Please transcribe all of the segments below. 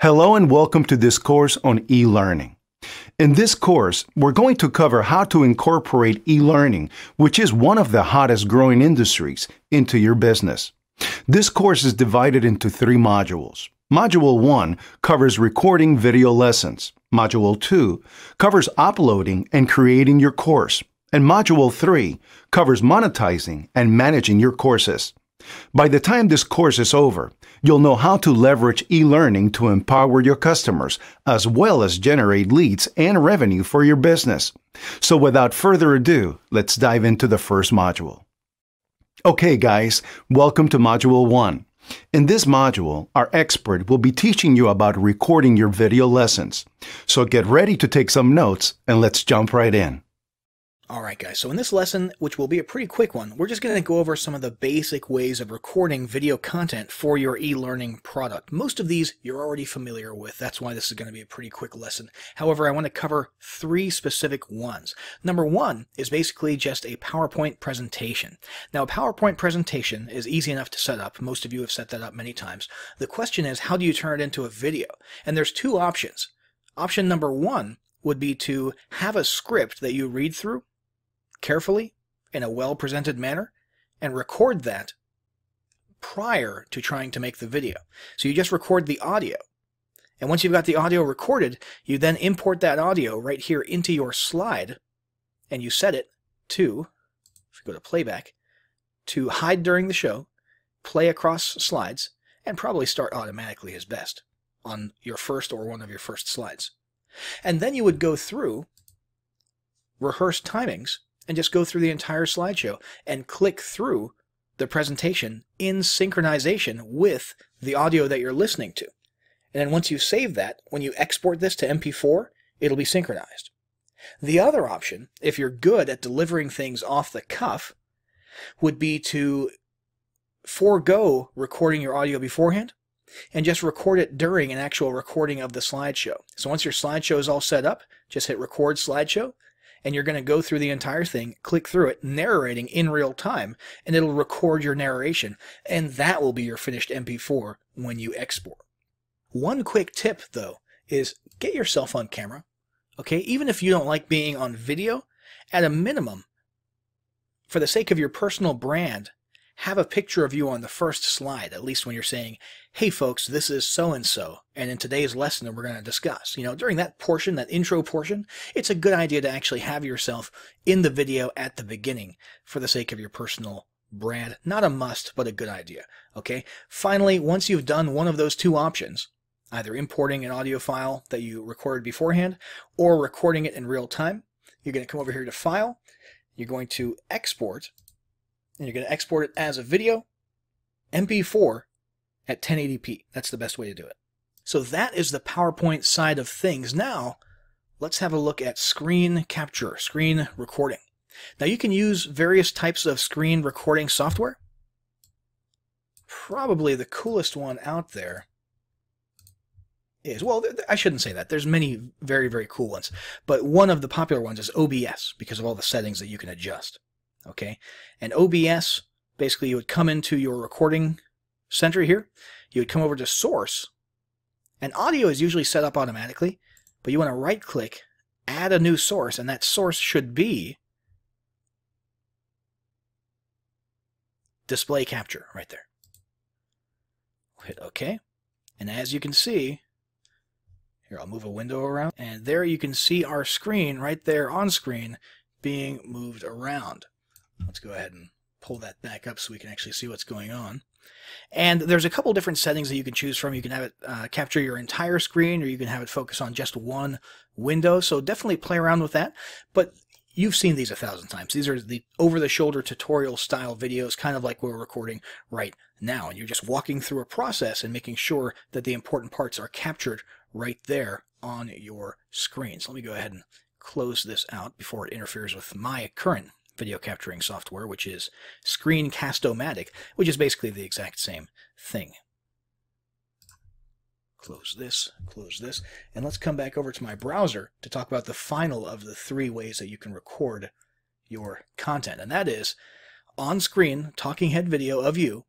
Hello and welcome to this course on e-learning. In this course, we're going to cover how to incorporate e-learning, which is one of the hottest growing industries, into your business. This course is divided into 3 modules. Module 1 covers recording video lessons. Module 2 covers uploading and creating your course. And Module 3 covers monetizing and managing your courses. By the time this course is over, you'll know how to leverage e-learning to empower your customers, as well as generate leads and revenue for your business. So without further ado, let's dive into the first module. Okay guys, welcome to Module 1. In this module, our expert will be teaching you about recording your video lessons. So get ready to take some notes and let's jump right in. Alright guys, so in this lesson, which will be a pretty quick one, we're just going to go over some of the basic ways of recording video content for your e-learning product. Most of these you're already familiar with, that's why this is going to be a pretty quick lesson. However, I want to cover 3 specific ones. Number 1 is basically just a PowerPoint presentation. Now a PowerPoint presentation is easy enough to set up. Most of you have set that up many times. The question is, how do you turn it into a video? And there's 2 options. Option number 1 would be to have a script that you read through carefully in a well-presented manner and record that prior to trying to make the video. So you just record the audio. And once you've got the audio recorded, you then import that audio right here into your slide and you set it to, if you go to playback, to hide during the show, play across slides, and probably start automatically is best on your first or one of your first slides. And then you would go through rehearse timings and just go through the entire slideshow and click through the presentation in synchronization with the audio that you're listening to. And then once you save that, when you export this to MP4, it'll be synchronized. The other option, if you're good at delivering things off the cuff, would be to forego recording your audio beforehand and just record it during an actual recording of the slideshow. So once your slideshow is all set up, just hit record slideshow, and you're going to go through the entire thing, click through it, narrating in real time, and it'll record your narration, and that will be your finished MP4 when you export. One quick tip, though, is get yourself on camera, okay? Even if you don't like being on video, at a minimum, for the sake of your personal brand, have a picture of you on the first slide, at least when you're saying, hey folks, this is so-and-so, and in today's lesson we're going to discuss. You know, during that portion, that intro portion, it's a good idea to actually have yourself in the video at the beginning for the sake of your personal brand. Not a must, but a good idea, okay? Finally, once you've done one of those 2 options, either importing an audio file that you recorded beforehand or recording it in real time, you're going to come over here to File, you're going to Export, and you're going to export it as a video, MP4 at 1080p. That's the best way to do it. So that is the PowerPoint side of things. Now, let's have a look at screen capture, screen recording. Now you can use various types of screen recording software. Probably the coolest one out there is, well, I shouldn't say that. There's many very, very cool ones. But one of the popular ones is OBS because of all the settings that you can adjust. Okay, and OBS, basically you would come into your recording center here, you would come over to Source, and audio is usually set up automatically, but you want to right click, add a new source, and that source should be display capture right there. Hit OK, and as you can see, here I'll move a window around, and there you can see our screen right there on screen being moved around. Let's go ahead and pull that back up so we can actually see what's going on. And there's a couple different settings that you can choose from. You can have it capture your entire screen, or you can have it focus on just one window. So definitely play around with that. But you've seen these 1,000 times. These are the over-the-shoulder tutorial style videos, kind of like we're recording right now. And you're just walking through a process and making sure that the important parts are captured right there on your screen. So let me go ahead and close this out before it interferes with my current video capturing software, which is Screencast-O-Matic, which is basically the exact same thing. Close this, and let's come back over to my browser to talk about the final of the 3 ways that you can record your content, and that is on-screen talking head video of you,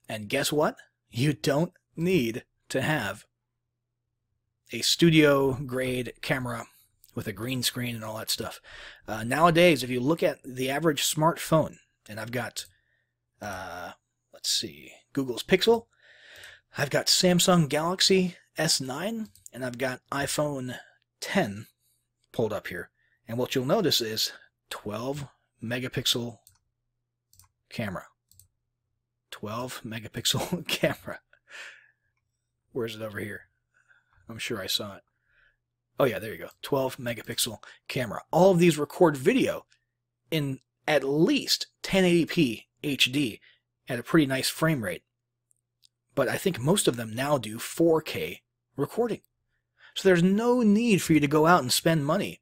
and guess what? You don't need to have a studio grade camera with a green screen and all that stuff. Nowadays, if you look at the average smartphone, and I've got, let's see, Google's Pixel, I've got Samsung Galaxy S9, and I've got iPhone 10 pulled up here. And what you'll notice is 12 megapixel camera. 12 megapixel camera. Where's it over here? I'm sure I saw it. Oh yeah, there you go. 12 megapixel camera. All of these record video in at least 1080p HD at a pretty nice frame rate. But I think most of them now do 4K recording. So there's no need for you to go out and spend money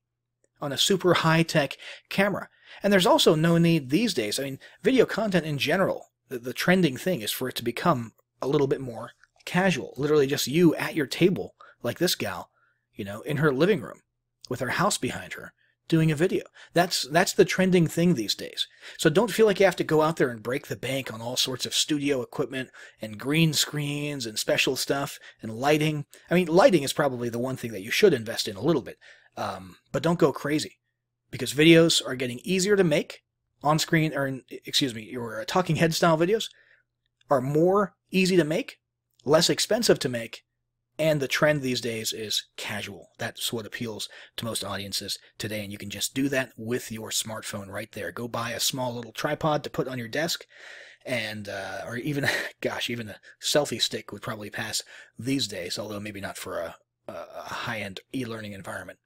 on a super high-tech camera. And there's also no need these days. I mean, video content in general, the trending thing is for it to become a little bit more casual. Literally just you at your table, like this gal, you know, in her living room with her house behind her, doing a video. That's the trending thing these days. So don't feel like you have to go out there and break the bank on all sorts of studio equipment and green screens and special stuff and lighting. I mean, lighting is probably the one thing that you should invest in a little bit. But don't go crazy, because videos are getting easier to make on screen, or excuse me, your talking head style videos are more easy to make, less expensive to make, and the trend these days is casual. That's what appeals to most audiences today, and you can just do that with your smartphone right there. Go buy a small little tripod to put on your desk, and or even, gosh, even a selfie stick would probably pass these days, although maybe not for a high-end e-learning environment.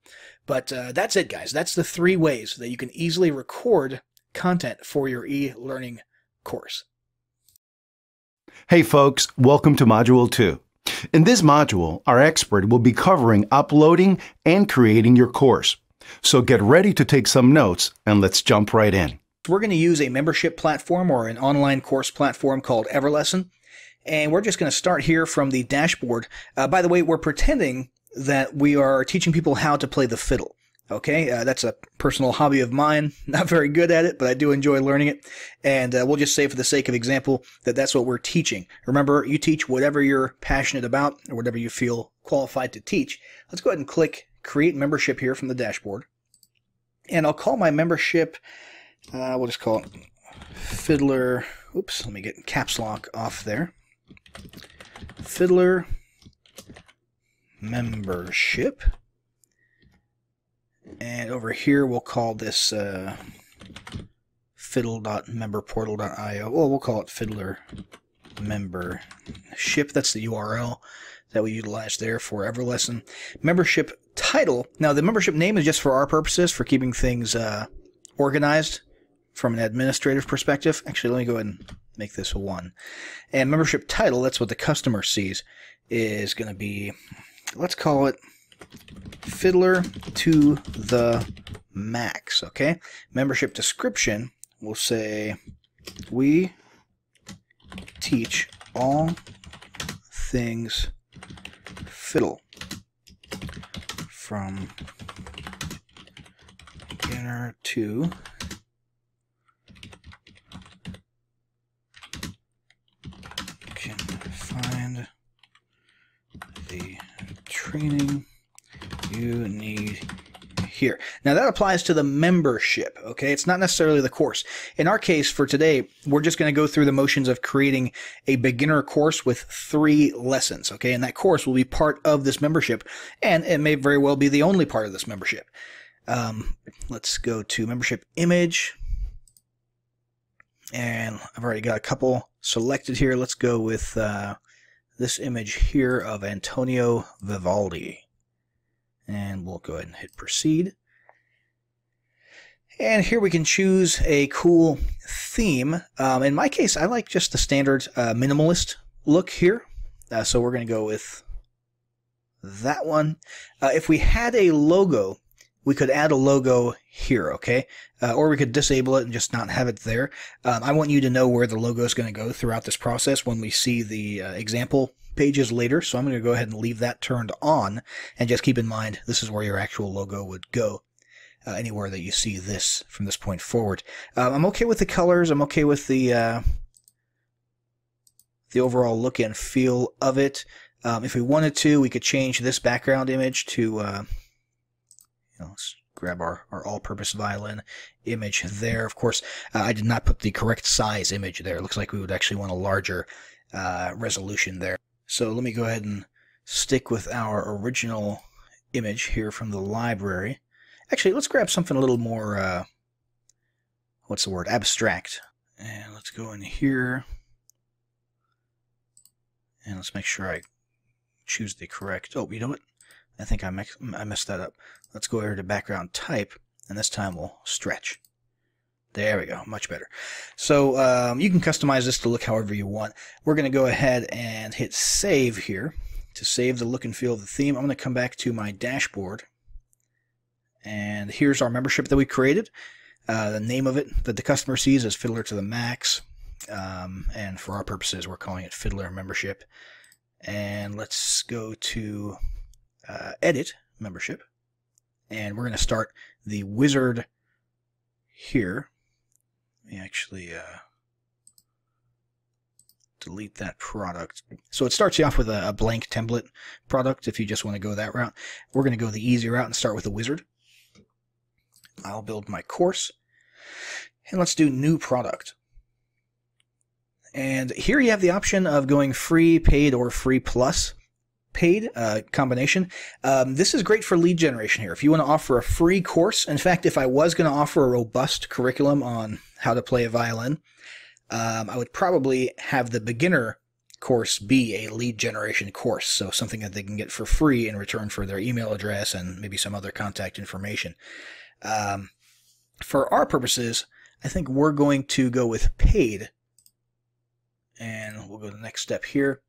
But that's it, guys. That's the 3 ways that you can easily record content for your e-learning course. Hey folks, welcome to Module 2. In this module, our expert will be covering uploading and creating your course. So get ready to take some notes, and let's jump right in. We're going to use a membership platform or an online course platform called Everlesson. And we're just going to start here from the dashboard. By the way, we're pretending that we are teaching people how to play the fiddle. Okay, that's a personal hobby of mine. Not very good at it, but I do enjoy learning it. And we'll just say for the sake of example that that's what we're teaching. Remember, you teach whatever you're passionate about or whatever you feel qualified to teach. Let's go ahead and click Create Membership here from the dashboard. And I'll call my membership, we'll just call it Fiddler. Oops, let me get caps lock off there. Fiddler Membership. And over here we'll call this fiddle.memberportal.io. Well, we'll call it Fiddler Membership. That's the URL that we utilize there for Everlesson. Membership title. Now, the membership name is just for our purposes, for keeping things organized from an administrative perspective. Actually, let me go ahead and make this a 1. And membership title, that's what the customer sees, is going to be, let's call it Fiddler to the Max, okay? Membership description, we'll say, we teach all things fiddle, from beginner to can find the training you need here. Now that applies to the membership, okay? It's not necessarily the course. In our case for today, we're just going to go through the motions of creating a beginner course with 3 lessons, okay? And that course will be part of this membership, and it may very well be the only part of this membership. Let's go to membership image, and I've already got a couple selected here. Let's go with this image here of Antonio Vivaldi. And we'll go ahead and hit proceed. And here we can choose a cool theme. In my case, I like just the standard minimalist look here. So we're going to go with that one. If we had a logo, we could add a logo here, okay? Or we could disable it and just not have it there. I want you to know where the logo is going to go throughout this process when we see the example pages later, so I'm going to go ahead and leave that turned on, and just keep in mind this is where your actual logo would go anywhere that you see this from this point forward. I'm okay with the colors. I'm okay with the overall look and feel of it. If we wanted to, we could change this background image to, let's grab our all-purpose violin image there. Of course, I did not put the correct size image there. It looks like we would actually want a larger resolution there. So let me go ahead and stick with our original image here from the library. Actually, let's grab something a little more, what's the word, abstract. And let's go in here. And let's make sure I choose the correct, oh, you know what? I think I messed that up. Let's go over to background type, and this time we'll stretch. There we go, much better. So you can customize this to look however you want. We're going to go ahead and hit save here to save the look and feel of the theme. I'm going to come back to my dashboard, and here's our membership that we created. The name of it that the customer sees is Fiddler to the Max, and for our purposes, we're calling it Fiddler Membership. And let's go to Edit Membership, and we're going to start the wizard here. Let me actually delete that product. So it starts you off with a blank template product if you just want to go that route. We're going to go the easy route and start with a wizard. I'll build my course, and let's do new product. And here you have the option of going free, paid, or free plus paid combination. This is great for lead generation here. If you want to offer a free course, in fact, if I was going to offer a robust curriculum on how to play a violin, I would probably have the beginner course be a lead generation course, so something that they can get for free in return for their email address and maybe some other contact information. For our purposes, I think we're going to go with paid. And we'll go to the next step here.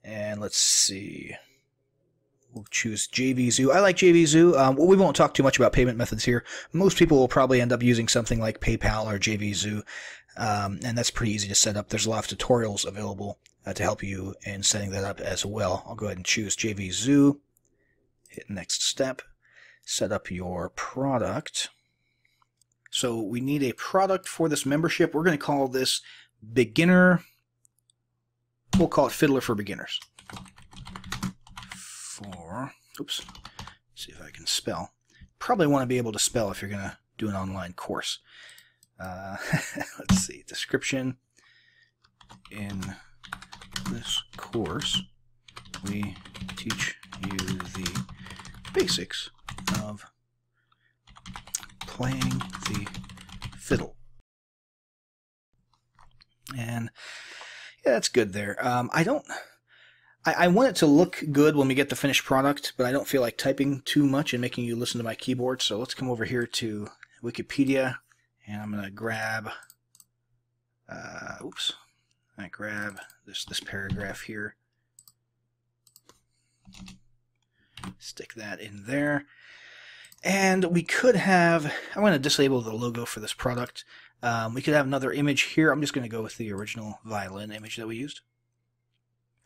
And let's see. We'll choose JVZoo. I like JVZoo. Well, we won't talk too much about payment methods here. Most people will probably end up using something like PayPal or JVZoo. And that's pretty easy to set up. There's a lot of tutorials available to help you in setting that up as well. I'll go ahead and choose JVZoo. Hit next step. Set up your product. So we need a product for this membership. We're going to call this beginner. We'll call it Fiddler for Beginners. Oops. See if I can spell. Probably want to be able to spell if you're going to do an online course. Let's see. Description. In this course, we teach you the basics of playing the fiddle. And yeah, that's good there. I want it to look good when we get the finished product, but I don't feel like typing too much and making you listen to my keyboard. So let's come over here to Wikipedia, and I'm going to grab, I grab this paragraph here. Stick that in there. And we could have, I'm going to disable the logo for this product. We could have another image here. I'm just going to go with the original violin image that we used.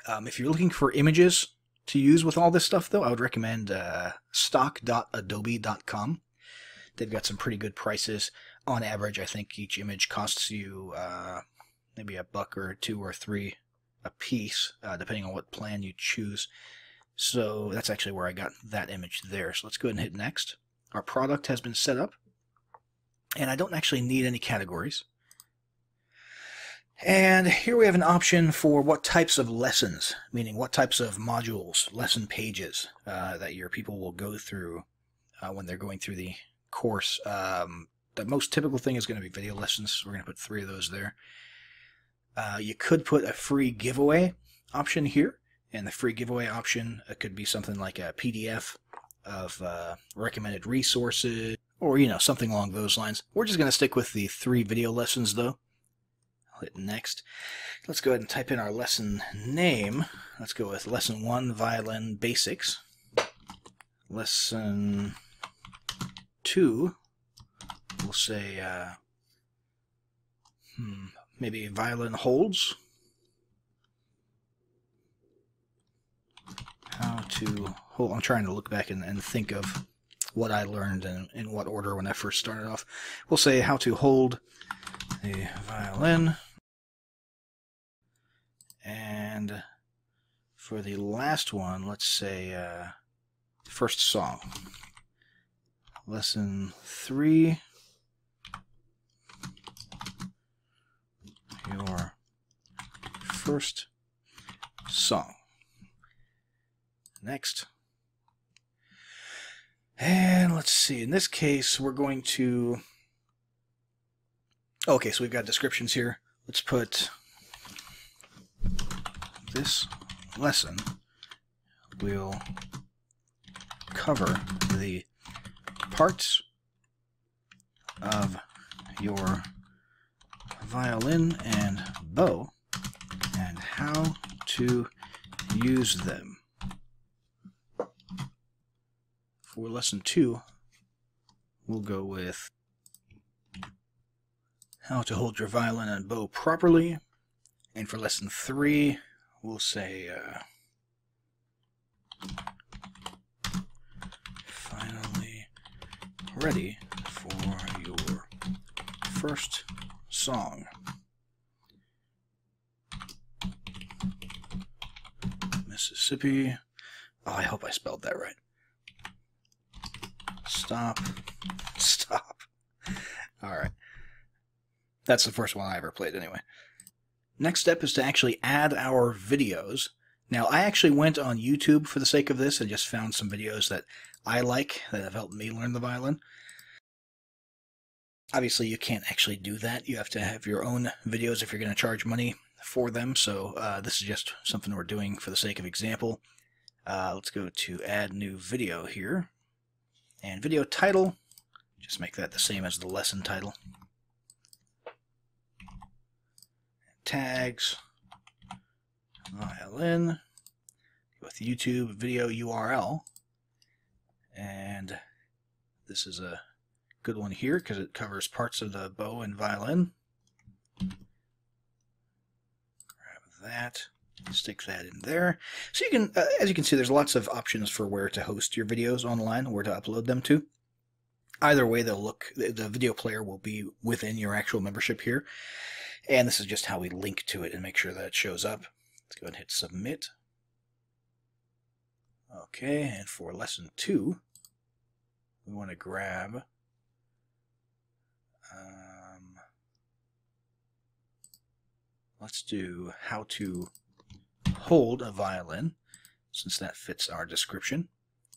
If you're looking for images to use with all this stuff, though, I would recommend stock.adobe.com. They've got some pretty good prices. On average, I think each image costs you maybe $1 or $2 or $3 a piece, depending on what plan you choose. So that's actually where I got that image there. So let's go ahead and hit next. Our product has been set up, and I don't actually need any categories. And here we have an option for what types of lessons, meaning what types of modules, lesson pages that your people will go through when they're going through the course. The most typical thing is going to be video lessons. We're going to put 3 of those there. You could put a free giveaway option here, and the free giveaway option could be something like a PDF of recommended resources, or something along those lines. We're just going to stick with the 3 video lessons, though. I'll hit next. Let's go ahead and type in our lesson name. Let's go with Lesson 1, Violin Basics. Lesson 2, we'll say, maybe Violin Holds. How to hold. I'm trying to look back and think of what I learned and in what order when I first started off. We'll say how to hold a violin and For the last one, let's say first song. Lesson 3. Your first song. Next. And let's see, in this case, we're going to... Okay, so we've got descriptions here. Let's put this lesson will cover the parts of your violin and bow and how to use them. For lesson 2, we'll go with how to hold your violin and bow properly. And for lesson 3, we'll say finally ready for your first song. Mississippi. Oh, I hope I spelled that right. Stop. Stop. Alright. That's the first one I ever played anyway. Next step is to actually add our videos. Now, I actually went on YouTube for the sake of this and just found some videos that I like that have helped me learn the violin. Obviously, you can't actually do that. You have to have your own videos if you're going to charge money for them. So this is just something we're doing for the sake of example. Let's go to add new video here. And video title, just make that the same as the lesson title. Tags, violin, with YouTube video URL. And this is a good one here because it covers parts of the bow and violin. Grab that, stick that in there. So you can, as you can see, there's lots of options for where to host your videos online, where to upload them to. Either way, they'll look, the video player will be within your actual membership here. And this is just how we link to it and make sure that it shows up. Let's go ahead and hit submit. Okay, and for lesson 2, we want to grab let's do how to hold a violin, since that fits our description.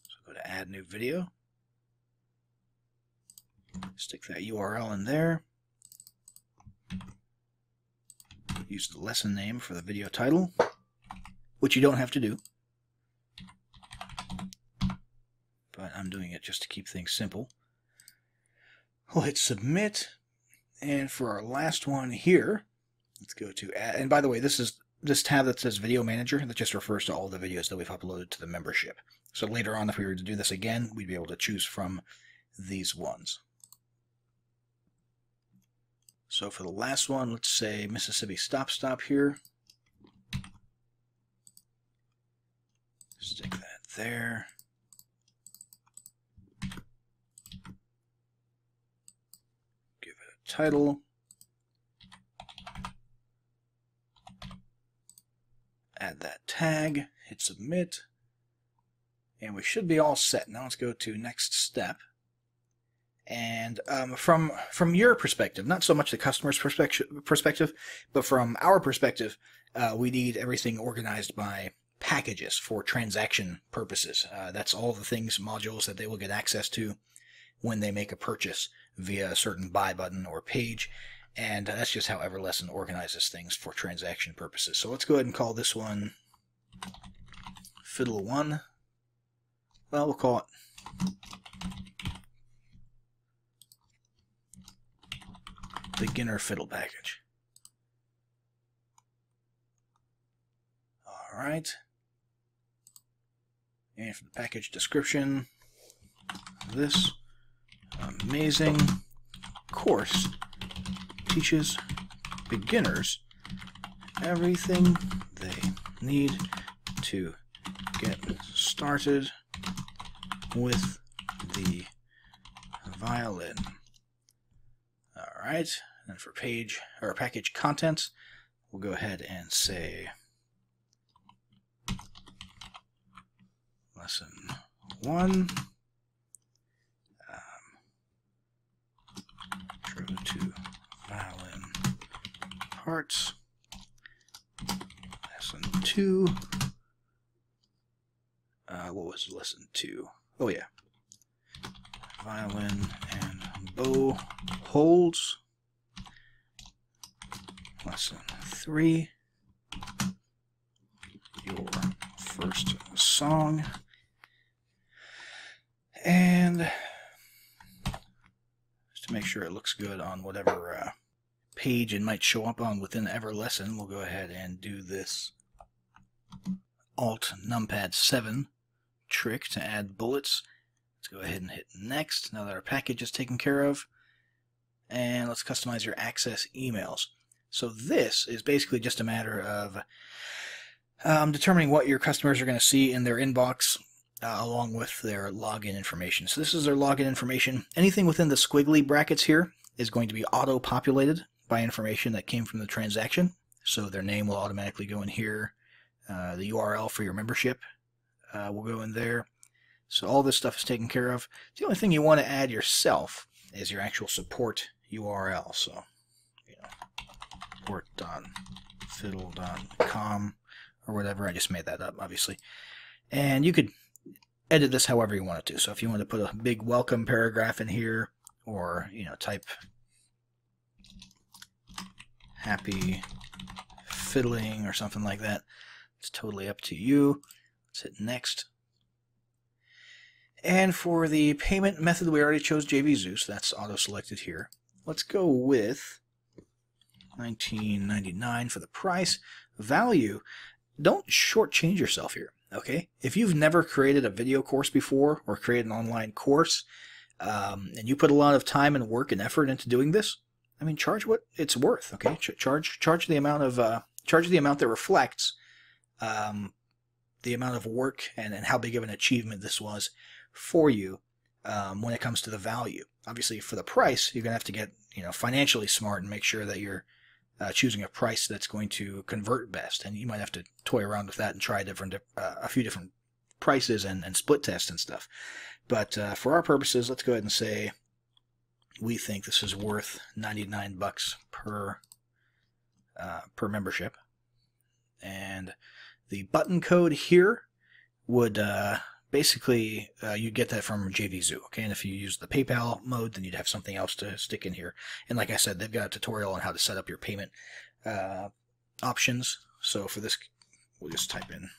So go to add new video. Stick that URL in there. Use the lesson name for the video title, which you don't have to do. But I'm doing it just to keep things simple. We'll hit submit. And for our last one here, let's go to add. And by the way, this is this tab that says Video Manager. That just refers to all the videos that we've uploaded to the membership. So later on, if we were to do this again, we'd be able to choose from these ones. So for the last one, let's say Mississippi Stop Stop here. Stick that there. Give it a title. Add that tag, hit submit, and we should be all set. Now let's go to next step. And from your perspective, not so much the customer's perspective, but from our perspective, we need everything organized by packages for transaction purposes. That's all the things, modules that they will get access to when they make a purchase via a certain buy button or page. And that's just how Everlesson organizes things for transaction purposes. So let's go ahead and call this one Fiddle 1. Well, we'll call it Beginner Fiddle Package. Alright. And for the package description, this amazing course teaches beginners everything they need to get started with the violin. Alright, and for page or package contents, we'll go ahead and say lesson 1. Intro to violin parts. Lesson 2. What was lesson 2? Oh yeah. Violin and bow holds. Lesson 3. Your first song. And just to make sure it looks good on whatever page it might show up on within every lesson, we'll go ahead and do this Alt Numpad 7 trick to add bullets. Let's go ahead and hit next now that our package is taken care of. And let's customize your access emails. So this is basically just a matter of determining what your customers are going to see in their inbox along with their login information. So this is their login information. Anything within the squiggly brackets here is going to be auto-populated by information that came from the transaction. So their name will automatically go in here. The URL for your membership will go in there. So all this stuff is taken care of. The only thing you want to add yourself is your actual support URL. So, support.fiddle.com or whatever. I just made that up, obviously. And you could edit this however you wanted to. So if you want to put a big welcome paragraph in here, or type happy fiddling or something like that, it's totally up to you. Let's hit next. And for the payment method, we already chose JVZoo, so that's auto-selected here. Let's go with $19.99 for the price. Value, don't shortchange yourself here, okay? If you've never created a video course before or created an online course, and you put a lot of time and work and effort into doing this, I mean, charge what it's worth, okay? Charge the amount of charge the amount that reflects the amount of work and how big of an achievement this was for you when it comes to the value. Obviously, for the price, you're gonna have to get financially smart and make sure that you're choosing a price that's going to convert best, and you might have to toy around with that and try a few different prices and split test and stuff. But for our purposes, let's go ahead and say we think this is worth $99 per membership, and the button code here would basically you get that from JVZoo, okay? And if you use the PayPal mode, then you'd have something else to stick in here. And like I said, they've got a tutorial on how to set up your payment options. So for this, we'll just type in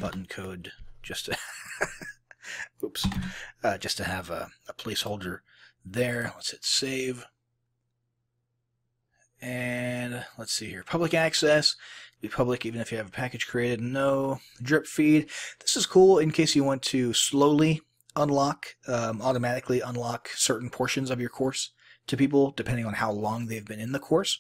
button code just to oops, just to have a placeholder there. Let's hit save. And let's see here. Public access. Be public even if you have a package created. No. Drip feed. This is cool in case you want to slowly unlock, automatically unlock certain portions of your course to people depending on how long they've been in the course.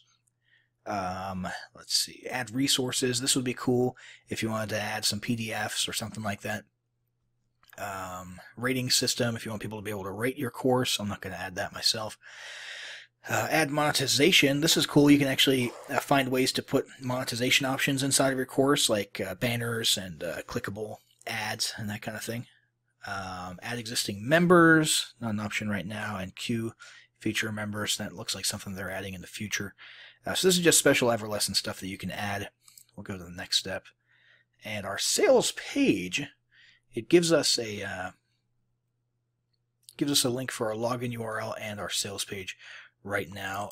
Let's see. Add resources. This would be cool if you wanted to add some PDFs or something like that. Rating system, if you want people to be able to rate your course. I'm not going to add that myself. Add monetization. This is cool. You can actually find ways to put monetization options inside of your course, like banners and clickable ads and that kind of thing. Add existing members, not an option right now, and queue feature members. That looks like something they're adding in the future. So this is just special Everlesson stuff that you can add. We'll go to the next step. And our sales page, it gives us a link for our login URL and our sales page. Right now,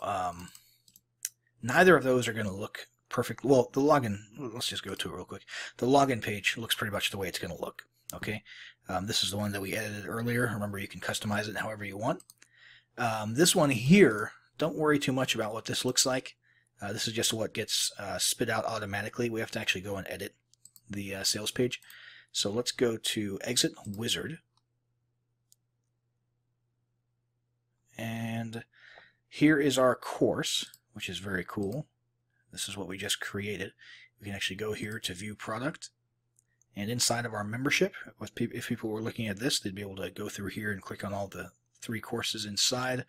neither of those are going to look perfect. Well, the login, let's just go to it real quick. The login page looks pretty much the way it's going to look, okay? This is the one that we edited earlier. Remember, you can customize it however you want. This one here, don't worry too much about what this looks like. This is just what gets spit out automatically. We have to actually go and edit the sales page. So let's go to Exit Wizard. And here is our course, which is very cool. This is what we just created. We can actually go here to View Product. And inside of our membership, if people were looking at this, they'd be able to go through here and click on all the 3 courses inside.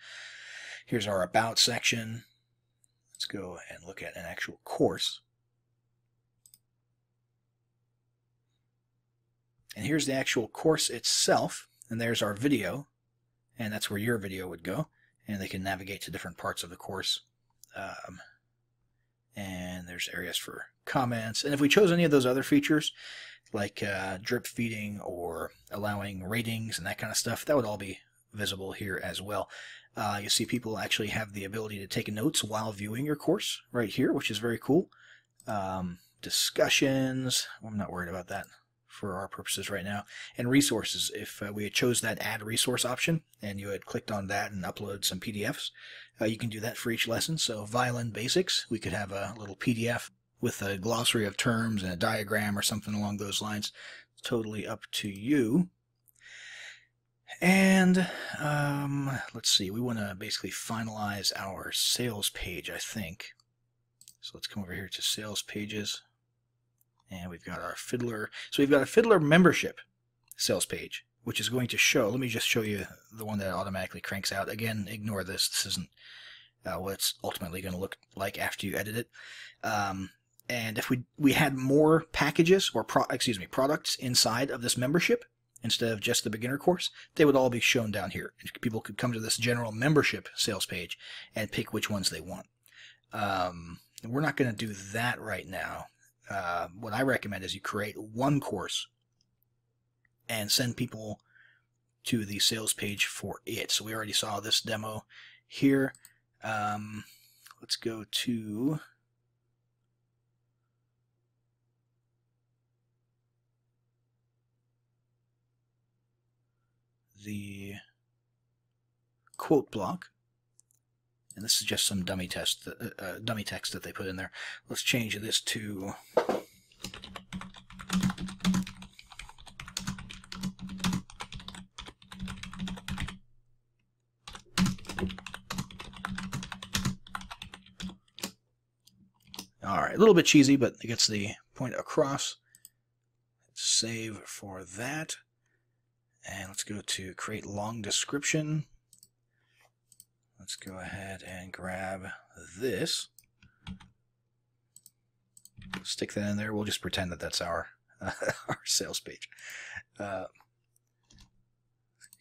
Here's our About section. Let's go and look at an actual course. And here's the actual course itself, and there's our video, and that's where your video would go, and they can navigate to different parts of the course. And there's areas for comments, and if we chose any of those other features like drip feeding or allowing ratings and that kind of stuff, that would all be visible here as well. You see people actually have the ability to take notes while viewing your course right here, which is very cool. Discussions, I'm not worried about that for our purposes right now. And resources, if we had chose that add resource option and you had clicked on that and upload some PDFs, you can do that for each lesson. So violin basics, we could have a little PDF with a glossary of terms and a diagram or something along those lines. It's totally up to you. And let's see, we want to basically finalize our sales page, I think. So let's come over here to sales pages. And we've got our Fiddler. So we've got a Fiddler membership sales page, which is going to show. Let me just show you the one that automatically cranks out. Again, ignore this. This isn't what it's ultimately going to look like after you edit it. And if we had more packages or products inside of this membership instead of just the beginner course, they would all be shown down here. And people could come to this general membership sales page and pick which ones they want. We're not going to do that right now. What I recommend is you create one course and send people to the sales page for it. So we already saw this demo here. Let's go to the quote block. And this is just some dummy text that they put in there. Let's change this to alright, a little bit cheesy, but it gets the point across. Let's save for that. And let's go to create long description. Let's go ahead and grab this. Stick that in there. We'll just pretend that that's our our sales page. Let's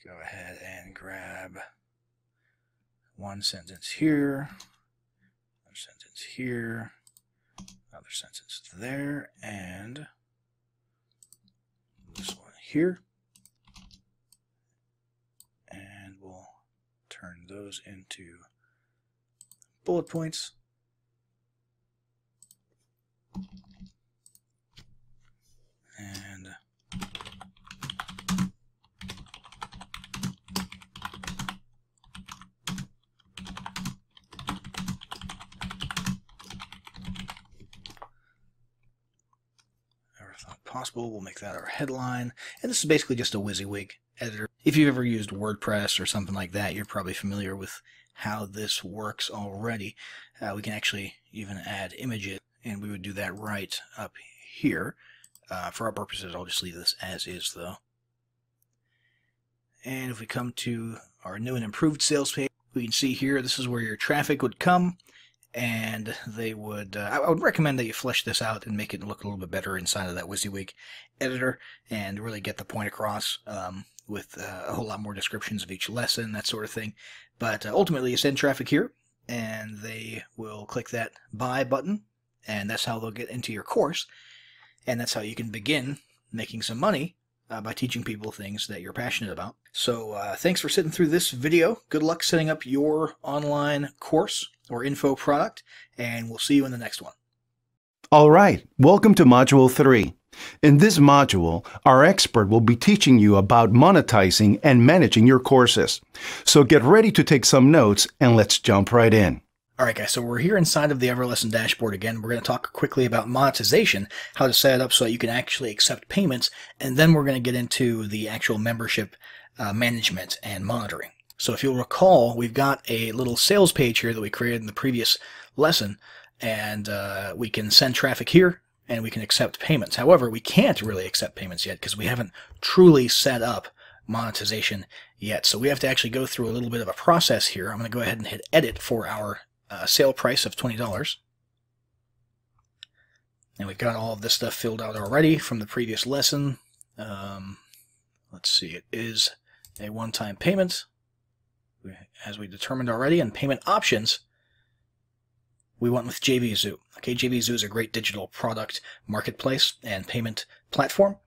go ahead and grab one sentence here, another sentence here, another sentence there, and this one here. And we'll turn those into bullet points. And never thought possible. We'll make that our headline. And this is basically just a WYSIWYG editor. If you've ever used WordPress or something like that, you're probably familiar with how this works already. We can actually even add images, and we would do that right up here. For our purposes, I'll just leave this as is, though. And if we come to our new and improved sales page, we can see here, this is where your traffic would come, and they would, I would recommend that you flesh this out and make it look a little bit better inside of that WYSIWYG editor and really get the point across with a whole lot more descriptions of each lesson, that sort of thing. But ultimately, you send traffic here, and they will click that buy button, and that's how they'll get into your course. And that's how you can begin making some money by teaching people things that you're passionate about. So thanks for sitting through this video. Good luck setting up your online course or info product, and we'll see you in the next one. All right, welcome to Module 3. In this module, our expert will be teaching you about monetizing and managing your courses. So get ready to take some notes, and let's jump right in. Alright guys, so we're here inside of the EverLesson dashboard again. We're going to talk quickly about monetization, how to set it up so that you can actually accept payments, and then we're going to get into the actual membership management and monitoring. So if you'll recall, we've got a little sales page here that we created in the previous lesson, and we can send traffic here, and we can accept payments. However, we can't really accept payments yet because we haven't truly set up monetization yet. So we have to actually go through a little bit of a process here. I'm going to go ahead and hit edit for our sale price of $20. And we've got all of this stuff filled out already from the previous lesson. Let's see, it is a one-time payment, as we determined already, and payment options, we went with JVZoo. Okay, JVZoo is a great digital product marketplace and payment platform.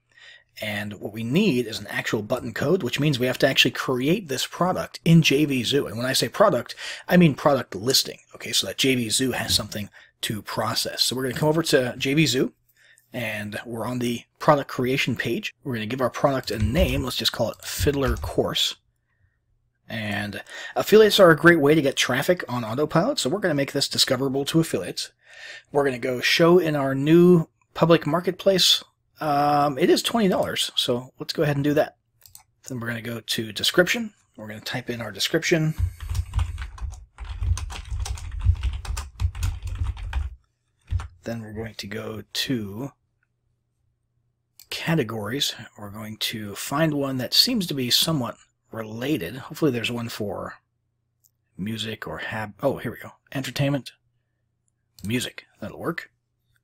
And what we need is an actual button code, which means we have to actually create this product in JVZoo. And when I say product, I mean product listing. Okay, so that JVZoo has something to process. So we're going to come over to JVZoo, and we're on the product creation page. We're going to give our product a name. Let's just call it Fiddler Course. And affiliates are a great way to get traffic on autopilot, so we're going to make this discoverable to affiliates. We're going to go show in our new public marketplace. It is $20, so let's go ahead and do that. Then we're going to go to description. We're going to type in our description. Then we're going to go to categories. We're going to find one that seems to be somewhat related. Hopefully there's one for music or oh, here we go. Entertainment, music. That'll work.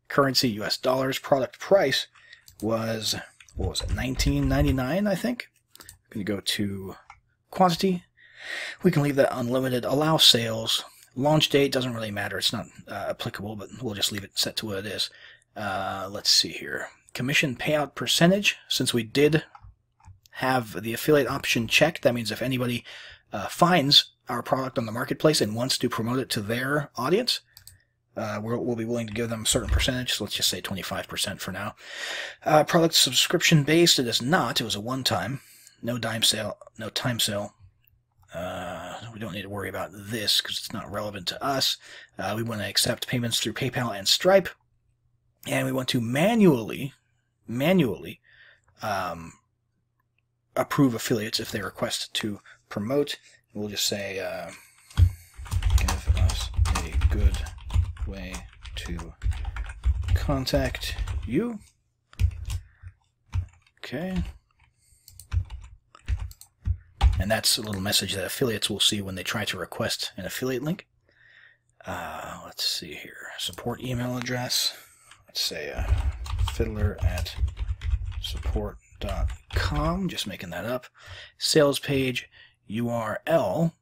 Currency, US dollars. Product price was, what was it, $19.99, I think. I'm going to go to quantity. We can leave that unlimited. Allow sales. Launch date doesn't really matter. It's not applicable, but we'll just leave it set to what it is. Let's see here. Commission payout percentage. Since we did have the affiliate option checked, that means if anybody finds our product on the marketplace and wants to promote it to their audience, we'll be willing to give them a certain percentage. So let's just say 25% for now. Product subscription based. It is not. It was a one-time. No time sale. We don't need to worry about this because it's not relevant to us. We want to accept payments through PayPal and Stripe, and we want to manually approve affiliates if they request to promote. We'll just say, give us a good way to contact you. Okay. And that's a little message that affiliates will see when they try to request an affiliate link. Let's see here. Support email address. Let's say fiddler@support.com. Just making that up. Sales page URL.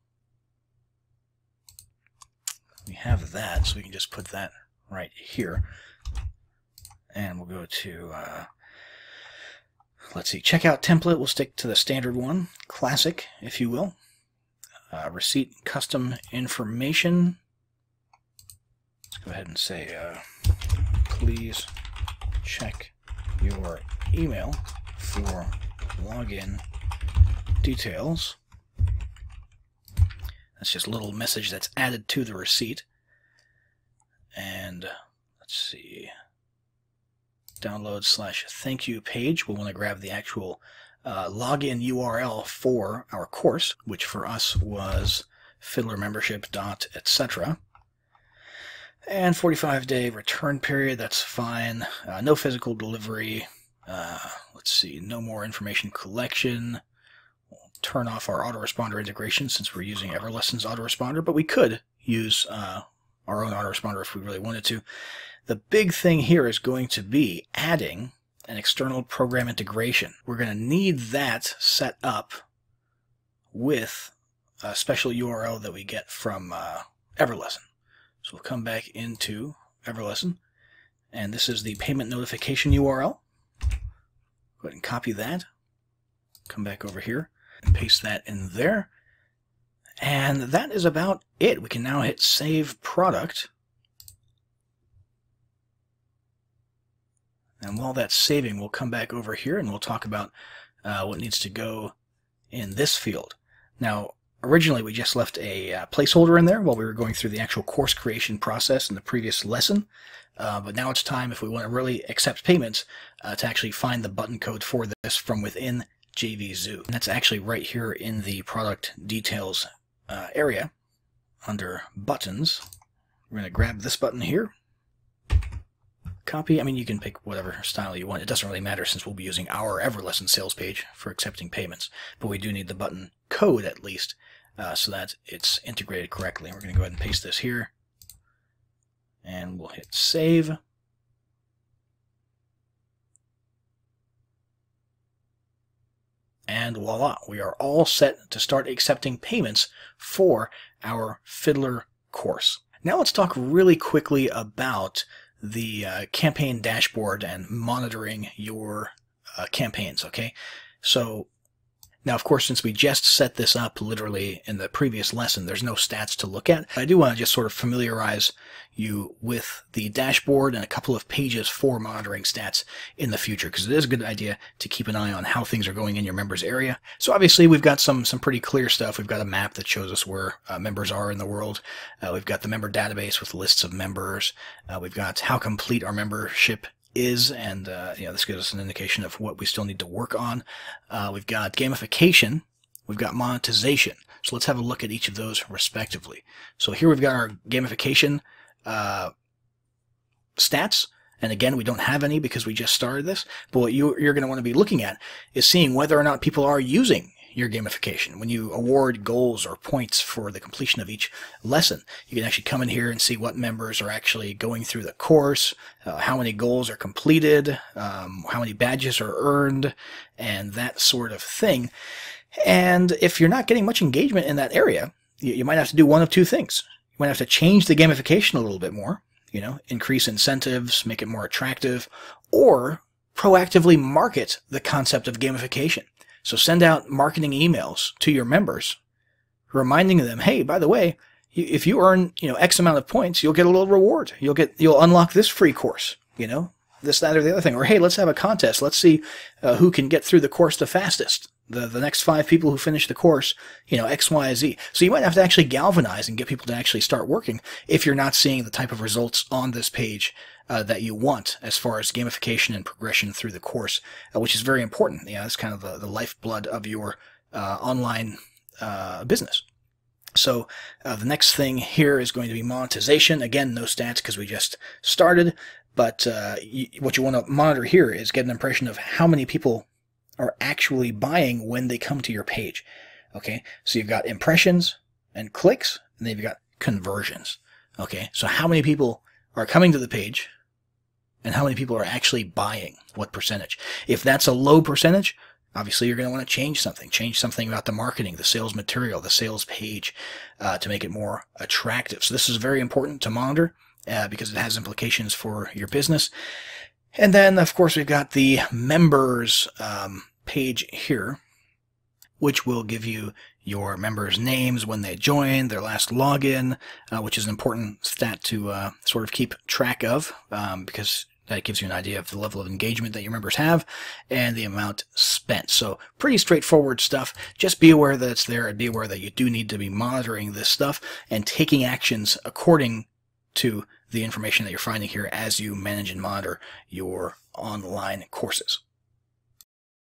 We have that, so we can just put that right here. And we'll go to, let's see, checkout template. We'll stick to the standard one. Classic, if you will. Receipt custom information. Let's go ahead and say, please check your email for login details. That's just a little message that's added to the receipt. And let's see, download/thank you page. We'll want to grab the actual login URL for our course, which for us was fiddlermembership.etc. And 45-day return period, that's fine. No physical delivery. Let's see, no more information collection. We'll turn off our autoresponder integration since we're using Everlesson's autoresponder, but we could use our own autoresponder if we really wanted to. The big thing here is going to be adding an external program integration. We're going to need that set up with a special URL that we get from Everlesson. So we'll come back into Everlesson, and this is the payment notification URL. Go ahead and copy that. Come back over here and paste that in there. And that is about it. We can now hit Save Product. And while that's saving, we'll come back over here and we'll talk about what needs to go in this field. Now, originally we just left a placeholder in there while we were going through the actual course creation process in the previous lesson. But now it's time, if we want to really accept payments, to actually find the button code for this from within JVZoo. And that's actually right here in the product details area under buttons. We're going to grab this button here. Copy. I mean, you can pick whatever style you want. It doesn't really matter since we'll be using our Everlesson sales page for accepting payments. But we do need the button code at least so that it's integrated correctly. We're going to go ahead and paste this here. And we'll hit save. And voila, we are all set to start accepting payments for our Fiddler course. Now let's talk really quickly about the campaign dashboard and monitoring your campaigns, okay? So now, of course, since we just set this up literally in the previous lesson, there's no stats to look at. I do want to just sort of familiarize you with the dashboard and a couple of pages for monitoring stats in the future, because it is a good idea to keep an eye on how things are going in your members area. So obviously, we've got some pretty clear stuff. We've got a map that shows us where members are in the world. We've got the member database with lists of members. We've got how complete our membership is, and this gives us an indication of what we still need to work on. We've got gamification, we've got monetization. So let's have a look at each of those respectively. So here we've got our gamification stats, and again, we don't have any because we just started this, but what you're going to want to be looking at is seeing whether or not people are using your gamification. When you award goals or points for the completion of each lesson, you can actually come in here and see what members are actually going through the course, how many goals are completed, how many badges are earned, and that sort of thing. And if you're not getting much engagement in that area, you might have to do one of two things. You might have to change the gamification a little bit more, increase incentives, make it more attractive, or proactively market the concept of gamification. So send out marketing emails to your members, reminding them, hey, by the way, if you earn, X amount of points, you'll get a little reward. You'll unlock this free course, this, that, or the other thing. Or, hey, let's have a contest. Let's see who can get through the course the fastest. The next 5 people who finish the course, X, Y, Z. So you might have to actually galvanize and get people to actually start working if you're not seeing the type of results on this page that you want as far as gamification and progression through the course, which is very important. It's kind of the lifeblood of your online business. So the next thing here is going to be monetization. Again, no stats because we just started, but what you want to monitor here is get an impression of how many people are actually buying when they come to your page. Okay, so you've got impressions and clicks, and then you've got conversions. Okay, so how many people are coming to the page and how many people are actually buying, what percentage. If that's a low percentage, obviously you're going to want to change something about the marketing, the sales material, the sales page to make it more attractive. So this is very important to monitor because it has implications for your business. And then, of course, we've got the members page here, which will give you your members' names when they join, their last login, which is an important stat to sort of keep track of because that gives you an idea of the level of engagement that your members have and the amount spent. So pretty straightforward stuff. Just be aware that it's there and be aware that you do need to be monitoring this stuff and taking actions according to the information that you're finding here as you manage and monitor your online courses.